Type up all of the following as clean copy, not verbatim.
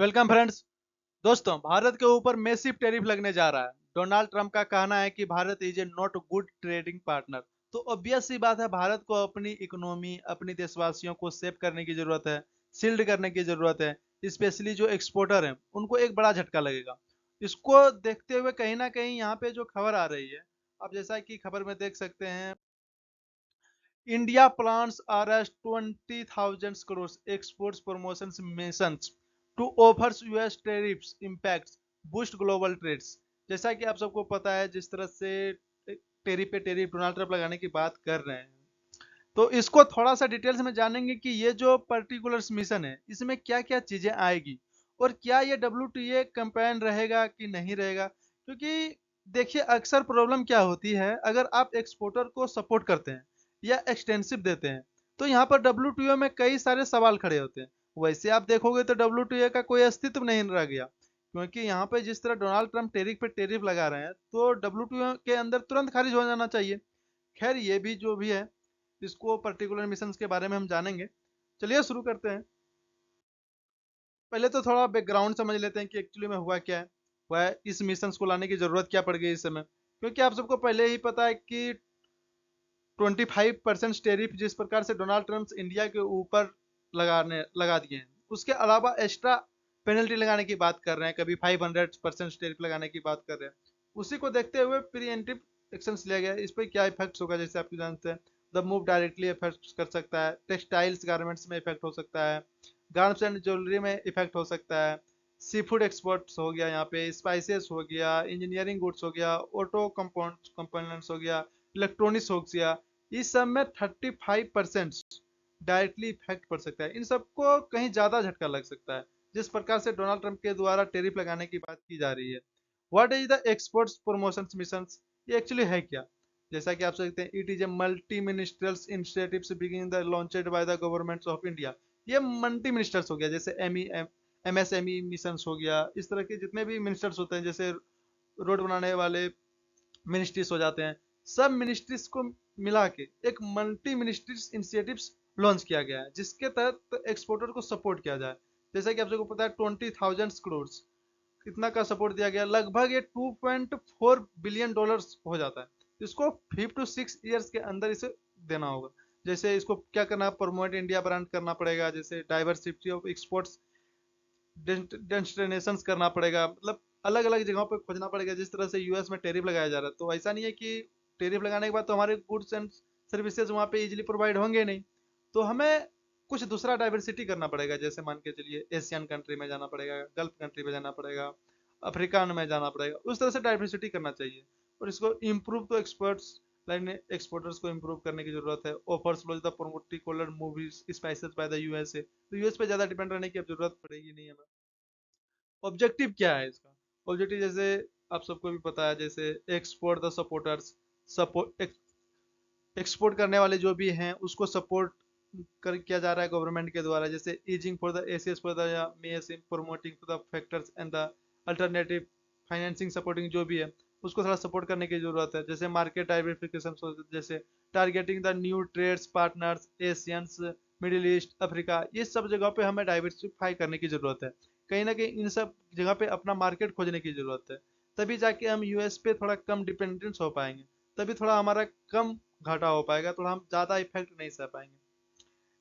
Welcome friends. दोस्तों, भारत के ऊपर मैसिव टैरिफ लगने जा रहा है। डोनाल्ड ट्रंप का कहना है कि Bharat is a not good trading partner. तो ऑब्वियस सी बात है, भारत को अपनी इकोनॉमी, अपनी देशवासियों को सेव करने की जरूरत है, सील्ड करने की जरूरत है। स्पेशली जो एक्सपोर्टर हैं उनको एक बड़ा झटका लगेगा। इसको देखते हुए कहीं ना कहीं यहाँ पे जो खबर आ रही है, आप जैसा कि खबर में देख सकते हैं, India plans arrest 20,000 crores exports promotions missions to offers US tariffs impacts boost global trades। जैसा कि आप सबको पता है, जिस तरह से टेरिफ पे टेरिफ डोनाल्ड ट्रंप लगाने की बात कर रहे हैं, तो इसको थोड़ा सा डिटेल्स में जानेंगे कि ये जो पर्टिकुलर मिशन है इसमें क्या क्या चीजें आएगी और क्या ये WTA कंपेन रहेगा कि नहीं रहेगा। क्योंकि देखिए, अक्सर प्रॉब्लम क्या होती है, अगर आप एक्सपोर्टर को सपोर्ट करते हैं या एक्सटेंसिव देते हैं तो यहाँ पर WTO में कई सारे सवाल खड़े होते हैं। वैसे आप देखोगे तो WTO का कोई अस्तित्व नहीं रह गया, क्योंकि यहाँ पे जिस तरह डोनाल्ड ट्रंप टेरिफ पे टेरिफ लगा रहे हैं तो WTO के अंदर तुरंत खारिज हो जाना चाहिए। खैर, ये भी जो भी है, इसको पर्टिकुलर मिशंस के बारे में हम जानेंगे। चलिए शुरू करते हैं। पहले तो थोड़ा बैकग्राउंड समझ लेते हैं कि एक्चुअली में हुआ क्या है, हुआ है इस मिशंस को लाने की जरूरत क्या पड़ गई इस समय। क्योंकि आप सबको पहले ही पता है कि 25% टेरिफ जिस प्रकार से डोनाल्ड ट्रंप इंडिया के ऊपर लगा दिए हैं, उसके अलावा एक्स्ट्रा पेनल्टी लगाने की बात कर रहे हैं, कभी 500% टेरिफ लगाने की बात कर रहे हैं। उसी को देखते हुए प्रीएम्प्टिव एक्शन लिया गया है। इस पर क्या इफेक्ट होगा, जैसे आप जानते हैं, द मूव डायरेक्टली इफेक्ट कर सकता है, टेक्सटाइल्स गारमेंट्स में इफेक्ट हो सकता है, गार्म्स एंड ज्वेलरी में इफेक्ट हो सकता है, सी फूड एक्सपोर्ट्स हो गया, यहाँ पे स्पाइसेस हो गया, इंजीनियरिंग गुड्स हो गया, ऑटो कंपोनेंट्स हो गया, इलेक्ट्रॉनिक्स हो गया। इस सब में 35% डायरेक्टली इफेक्ट पड़ सकता है। इन सबको कहीं ज्यादा झटका लग सकता है, जिस प्रकार से डोनाल्ड ट्रंप के द्वारा टेरिफ लगाने की बात की जा रही है। What is the exports promotion mission, ये एक्चुअली है क्या। जैसा कि आप सकते हैं, it is a multi ministerial initiatives beginning the launched by the governments of India. ये मल्टी मिनिस्टर्स हो गया, जैसे MSME मिशन हो गया। इस तरह के जितने भी मिनिस्टर्स होते हैं, जैसे रोड बनाने वाले मिनिस्ट्रीज हो जाते हैं, सब मिनिस्ट्रीज को मिला के एक मल्टी मिनिस्ट्रीज इनिशिएटिव्स लॉन्च किया गया है, जिसके तहत एक्सपोर्टर को सपोर्ट किया जाए। जैसा कि आप सबको पता है, 20,000 करोड़ कितना का सपोर्ट दिया गया, लगभग ये $2.4 बिलियन हो जाता है। इसको 5 to 6 ईयर्स के अंदर इसे देना होगा। जैसे इसको क्या करना है, प्रमोट इंडिया ब्रांड करना पड़ेगा, जैसे डाइवर्सिटी ऑफ एक्सपोर्ट्स डेस्टिनेशन करना पड़ेगा, मतलब अलग अलग जगहों पे खोजना पड़ेगा। जिस तरह से यूएस में टेरिफ लगाया जा रहा है, तो ऐसा नहीं है कि टेरिफ लगाने के बाद तो हमारे गुड्स एंड सर्विसेज वहाँ पे इजीली प्रोवाइड होंगे नहीं। तो हमें कुछ दूसरा डाइवर्सिटी करना पड़ेगा। जैसे मान के चलिए, एशियन कंट्री में जाना पड़ेगा, गल्फ कंट्री में जाना पड़ेगा, अफ्रीका में जाना पड़ेगा, उस तरह से डाइवर्सिटी करना चाहिए। और इसको इम्प्रूव तो एक्सपर्ट्स लाइन एक्सपोर्टर्स को इम्प्रूव करने की जरूरत है। Offers the particular movies spices by the USA, तो यूएस पे ज्यादा डिपेंड रहने की अब जरूरत पड़ेगी नहीं हमें। ऑब्जेक्टिव क्या है इसका। ऑब्जेक्टिव जैसे आप सबको भी पता है, जैसे export the supporters, support export करने वाले जो भी हैं उसको सपोर्ट कर किया जा रहा है गवर्नमेंट के द्वारा। जैसे easing for the ACS for the mess promoting the factors and the alternative financing supporting जो भी है, उसको थोड़ा सपोर्ट करने की जरूरत है। जैसे मार्केट डाइवर्सिफिकेशन, जैसे targeting the new trades partners, Asians, Middle East, Africa, ये सब जगह पे हमें डाइवर्सिफाई करने की जरूरत है। कहीं ना कहीं इन सब जगह पे अपना मार्केट खोजने की जरूरत है। तभी जाके हम यूएस पे थोड़ा कम डिपेंडेंस हो पाएंगे, तभी थोड़ा हमारा कम घाटा हो पाएगा, थोड़ा हम ज्यादा इफेक्ट नहीं सह पाएंगे।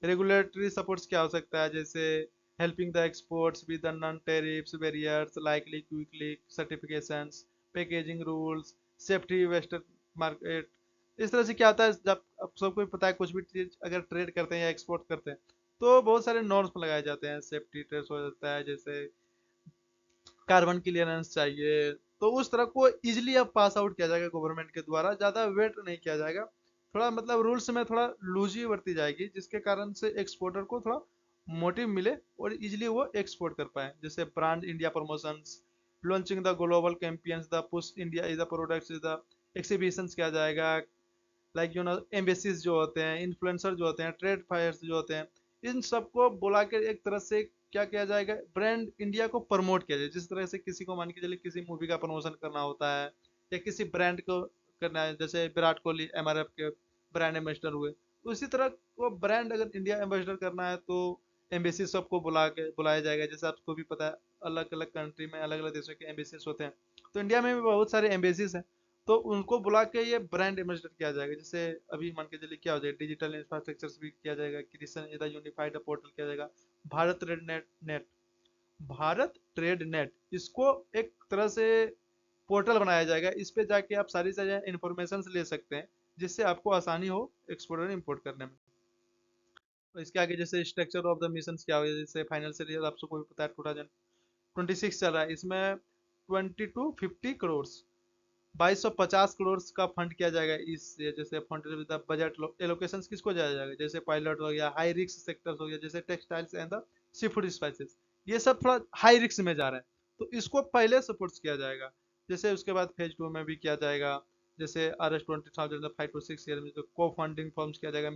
रेगुलेटरी सपोर्ट्स क्या हो सकता है, जैसे helping the exports with the non tariffs barriers likely quickly certifications, packaging rules, safety western market. इस तरह से क्या होता है, जब अब सबको पता है कुछ भी चीज अगर ट्रेड करते हैं या एक्सपोर्ट करते हैं तो बहुत सारे नॉर्म्स लगाए जाते हैं। सेफ्टी टेस्ट हो जाता है, जैसे कार्बन क्लियरेंस चाहिए। तो उस तरह को इजिली अब पास आउट किया जाएगा गवर्नमेंट के द्वारा, ज्यादा वेट नहीं किया जाएगा। थोड़ा मतलब रूल्स में थोड़ा लूजी बरती जाएगी, जिसके कारण से एक्सपोर्टर को थोड़ा मोटिव मिले और इजिली वो एक्सपोर्ट कर पाए। जैसे brand India promotions, launching the global campaigns, the push India is the products is the exhibitions किया जाएगा। लाइक एम्बेसीज जो होते हैं, इन्फ्लुएंसर जो होते हैं, ट्रेड फायर्स जो होते हैं, इन सबको बुला के एक तरह से क्या किया जाएगा, ब्रांड इंडिया को प्रमोट किया जाए। जिस तरह से किसी को मान के चलिए किसी मूवी का प्रमोशन करना होता है या किसी ब्रांड को करना है, जैसे विराट कोहली MRF के ब्रांड एम्बेसडर हुए, तो इसी तरह वो ब्रांड अगर इंडिया एम्बेसडर करना है तो एम्बेसी सबको बुलाया जाएगा, जैसे आपको भी पता है अलग अलग कंट्री में अलग अलग देशों के एम्बेसीज होते हैं। तो इंडिया में भी बहुत सारे एम्बेसीज हैं, तो उनको बुला के ये ब्रांड एम्बेसडर किया जाएगा। जैसे अभी मान के चलिए क्या हो जाए, डिजिटल इंफ्रास्ट्रक्चर भी किया जाएगा, creation is the unified portal किया जाएगा, Bharat trade net, Bharat trade net, इसको एक तरह से पोर्टल बनाया जाएगा। इस पे जाके आप सारी सारी इंफॉर्मेशन ले सकते हैं, जिससे आपको आसानी हो एक्सपोर्ट और इम्पोर्ट करने में। और इसके आगे जैसे स्ट्रक्चर ऑफ द मिशन क्या होगा, जैसे फाइनेंशियल ईयर आपको भी पता है 2026 चल रहा है, इसमें 2250 करोड़, 2250 करोड़ का फंड किया जाएगा। इस जैसे फंड बजट एलोकेशन किसको जाया जाएगा, जैसे पायलट हो गया, हाई रिस्क सेक्टर्स हो गया, जैसे textiles and the sea food spices, ये सब थोड़ा हाई रिस्क में जा रहे हैं, तो इसको पहले सपोर्ट किया जाएगा। जैसे उसके बाद फेज 2 में भी किया जाएगा, जैसे RS 20,5 to 6 ईयर में जो को फंडिंग फॉर्म्स किया जाएगा,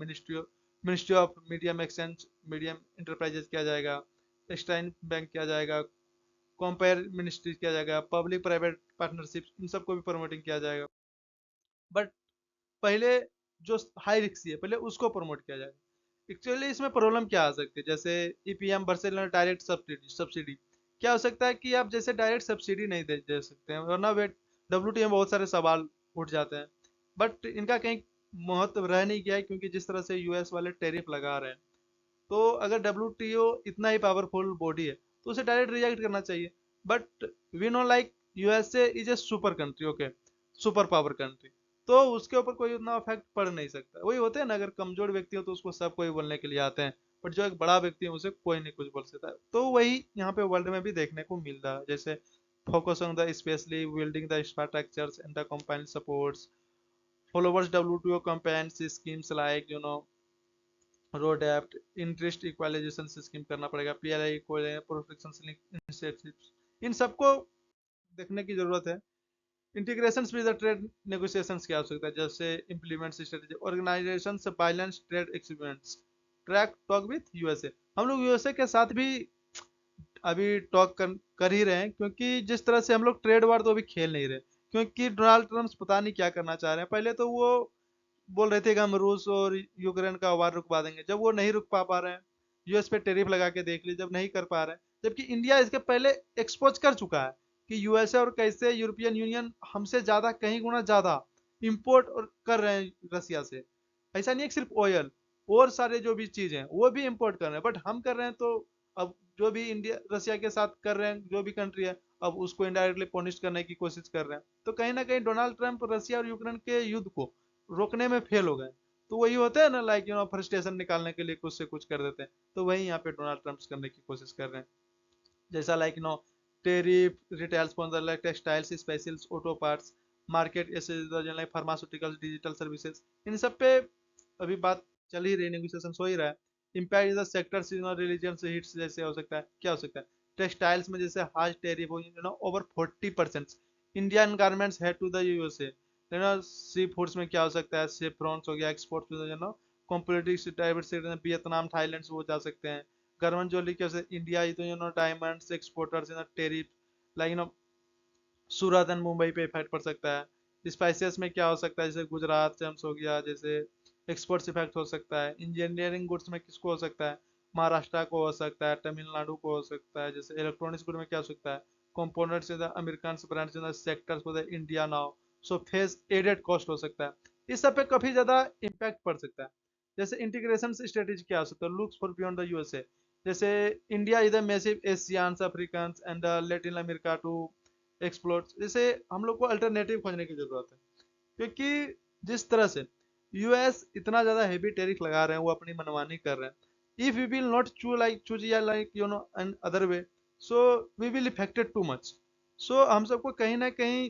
ministry of medium exchange, medium enterprises किया जाएगा, एक्सटाइन बैंक किया जाएगा, कंपेयर मिनिस्ट्री किया जाएगा, पब्लिक प्राइवेट पार्टनरशिप, इन सबको भी प्रमोटिंग किया जाएगा। बट पहले जो हाई रिस्क है पहले उसको प्रमोट किया जाएगा। एक्चुअली इसमें प्रॉब्लम क्या आ सकती है, जैसे ईपीएम वर्सेस डायरेक्ट सब्सिडी क्या हो सकता है कि आप जैसे डायरेक्ट सब्सिडी नहीं दे सकते हैं, वरना वे डब्ल्यूटीओ में बहुत सारे सवाल उठ जाते हैं। बट इनका कहीं महत्व रह नहीं गया है, क्योंकि जिस तरह से यूएस वाले टैरिफ लगा रहे हैं, तो अगर डब्ल्यूटीओ इतना ही पावरफुल बॉडी है तो उसे डायरेक्ट रिजेक्ट करना चाहिए। But we know like USA is a super country, okay, super power country, तो उसके ऊपर कोई उतना इफेक्ट पड़ नहीं सकता। वही होते हैं ना, अगर कमजोर व्यक्ति हो तो उसको सब कोई बोलने के लिए आते हैं, बट जो एक बड़ा व्यक्ति है उसे कोई नहीं कुछ बोल सकता। तो वही यहाँ पे वर्ल्ड में भी देखने को मिल रहा है, जैसे focus on the specially building the infrastructures and the compile supports followers WTO campaigns schemes like road act, interest equalisation scheme करना पड़ेगा, पीएलआई को प्रोटेक्शन इनिशिएटिव्स, इन सबको देखने की जरूरत है। Integration with the trade negotiation क्या हो सकता है, जैसे इम्प्लीमेंट स्ट्रेटेजी, ऑर्गेनाइजेशन से balance trade experience, track talk with USA, हम लोग यूएसए के साथ भी अभी टॉक कर ही रहे हैं, क्योंकि जिस तरह से हम लोग ट्रेड वार तो अभी खेल नहीं रहे, क्योंकि डोनाल्ड ट्रम्प पता नहीं क्या करना चाह रहे हैं। पहले तो वो बोल रहे थे कि हम रूस और यूक्रेन का वार रुकवा देंगे, जब वो नहीं रुक पा रहे हैं, यूएस पे टैरिफ लगा के देख ली, जब नहीं कर पा रहे हैं, जबकि इंडिया इसके पहले एक्सपोज कर चुका है कि यूएसए और कैसे यूरोपियन यूनियन हमसे ज्यादा, कहीं गुना ज्यादा इंपोर्ट और कर रहे हैं रसिया से। ऐसा नहीं है कि सिर्फ ऑयल, और सारे जो भी चीज हैं वो भी इंपोर्ट कर रहे हैं, बट हम कर रहे हैं तो अब जो भी इंडिया रसिया के साथ कर रहे हैं जो भी कंट्री है, अब उसको इनडायरेक्टली पनिश करने की कोशिश कर रहे हैं। तो कहीं ना कहीं डोनाल्ड ट्रंप रसिया और यूक्रेन के युद्ध को रोकने में फेल हो गए। तो वही होता है ना, लाइक फ्रस्ट्रेशन निकालने के लिए कुछ से कुछ कर देते हैं, तो वही यहाँ पे डोनाल्ड ट्रंप करने की कोशिश कर रहे हैं। जैसा like tariff retail sponsor like textiles, specials, auto parts, market ऐसे लाइक फार्मास्यूटिकल्स, डिजिटल सर्विसेज, इन सब पे अभी बात चल ही रही, नेगोशिएशन हो ही रहा है। Impact in the sectors religion से हिट्स जैसे हो सकता है, क्या हो सकता है, टेक्सटाइल्स में जैसे हाज टेरिफ हो over 40%, Indian garments head to the USA. Sea foods में क्या हो सकता है, सेफ्रॉन्स हो गया, export competitive diversity, Vietnam Thailand वो जा सकते हैं। गारमेंट ज्वेलरी के India diamonds exporters tariff like Surat and Mumbai पे इफेक्ट पड़ सकता है। स्पाइसेस में क्या हो सकता है, जैसे गुजरात जेम्स हो गया, जैसे एक्सपोर्ट्स इफेक्ट हो सकता है। इंजीनियरिंग गुड्स में किसको हो सकता है, महाराष्ट्र को हो सकता है, तमिलनाडु को हो सकता है। जैसे इलेक्ट्रॉनिक्स गुड में क्या हो सकता है, components in the American brands in the sectors for the India now, so face added cost हो सकता है। इस सब पे काफी ज्यादा इम्पैक्ट पड़ सकता है। जैसे इंटीग्रेशन स्ट्रेटेजी क्या हो सकता है, looks for beyond the USA, जैसे India is the massive Asians African and Latin America to explore, जैसे हम लोग को अल्टरनेटिव खोजने की जरूरत है। क्योंकि जिस तरह से यूएस इतना ज्यादा हेवी टैरिफ लगा रहे हैं, वो अपनी मनमानी कर रहे हैं, if we will not choose या like an other way, so we will affected too much. So हम सबको कहीं ना कहीं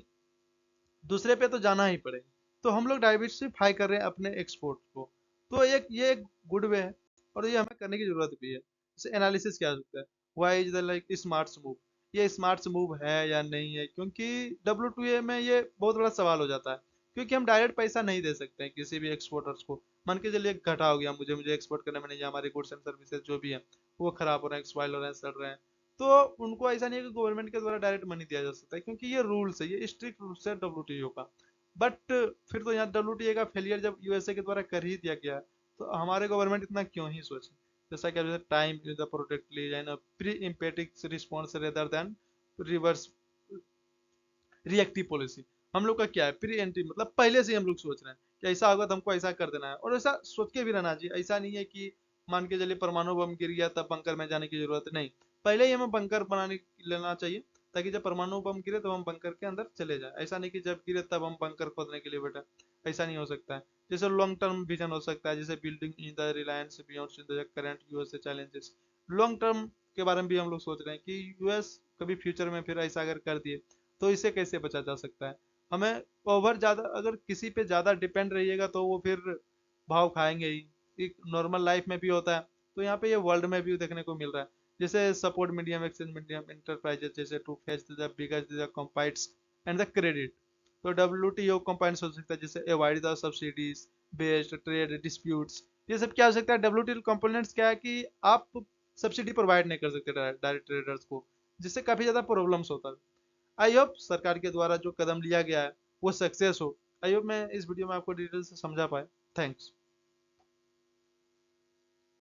दूसरे पे तो जाना ही पड़ेगा, तो हम लोग डाइवर्सिफाई कर रहे हैं अपने एक्सपोर्ट को, तो ये एक गुड वे है, और ये हमें करने की जरूरत भी है। जैसे एनालिसिस क्या हो सकता है, why is the like smart move, ये स्मार्ट मूव है या नहीं है, क्योंकि डब्ल्यू में ये बहुत बड़ा सवाल हो जाता है। क्योंकि हम डायरेक्ट पैसा नहीं दे सकते हैं किसी भी एक्सपोर्टर्स को। मान के चलिए घाटा हो गया, मुझे मुझे एक्सपोर्ट करने में नहीं, हमारे गुड्स एंड सर्विसेज जो भी है वो खराब हो रहे हैं, एक्सपाइल हो रहे हैं, सड़ रहे हैं, तो उनको ऐसा नहीं है कि गवर्नमेंट के द्वारा डायरेक्ट मनी दिया जा सकता है, क्योंकि ये रूल्स है, ये स्ट्रिक्ट रूल्स है डब्ल्यूटीओ का। बट फिर तो यहाँ डब्ल्यूटीओ का फेलियर जब यूएसए के द्वारा कर ही दिया गया है, तो हमारे गवर्नमेंट इतना क्यों ही सोचे। जैसा कि time is the product lease and pre emptive response rather than reverse reactive policy. हम लोग का क्या है, प्री एंट्री मतलब पहले से ही हम लोग सोच रहे हैं कि ऐसा होगा तो हमको ऐसा कर देना है, और ऐसा सोच के भी रहना चाहिए। ऐसा नहीं है कि मान के चलिए परमाणु बम गिर गया तब बंकर में जाने की जरूरत नहीं, पहले ही हमें बंकर बनाने लेना चाहिए, ताकि जब परमाणु बम गिरे तो हम बंकर के अंदर चले जाए। ऐसा नहीं कि जब गिरे तब हम बंकर खोदने के लिए बैठे, ऐसा नहीं हो सकता है। जैसे लॉन्ग टर्म विजन हो सकता है, जैसे building in the Reliance beyond the current USA challenges. Long term के बारे में भी हम लोग सोच रहे हैं कि यूएस कभी फ्यूचर में फिर ऐसा अगर कर दिए तो इसे कैसे बचा जा सकता है। हमें ओवर ज़्यादा अगर किसी पे ज़्यादा डिपेंड रहिएगा तो वो फिर भाव खाएंगे ही। एक नॉर्मल लाइफ में भी होता है, तो यहाँ पे ये वर्ल्ड में भी देखने को मिल रहा है। जैसे support medium exchange medium enterprises जैसे to fetch the biggest the complaints and the credit. तो डब्ल्यूटीओ कॉम्पाइंट्स हो सकता है, जैसे avoid the subsidies based trade disputes. ये सब क्या हो सकता है, डब्ल्यूटीओ कंपोनेंट्स क्या है कि आप सब्सिडी प्रोवाइड नहीं कर सकते डायरेक्ट ट्रेडर्स को, जिससे काफ़ी ज़्यादा प्रॉब्लम्स होता है। आई होप सरकार के द्वारा जो कदम लिया गया है वो सक्सेस हो। आई होप मैं इस वीडियो में आपको डिटेल से समझा पाए। थैंक्स।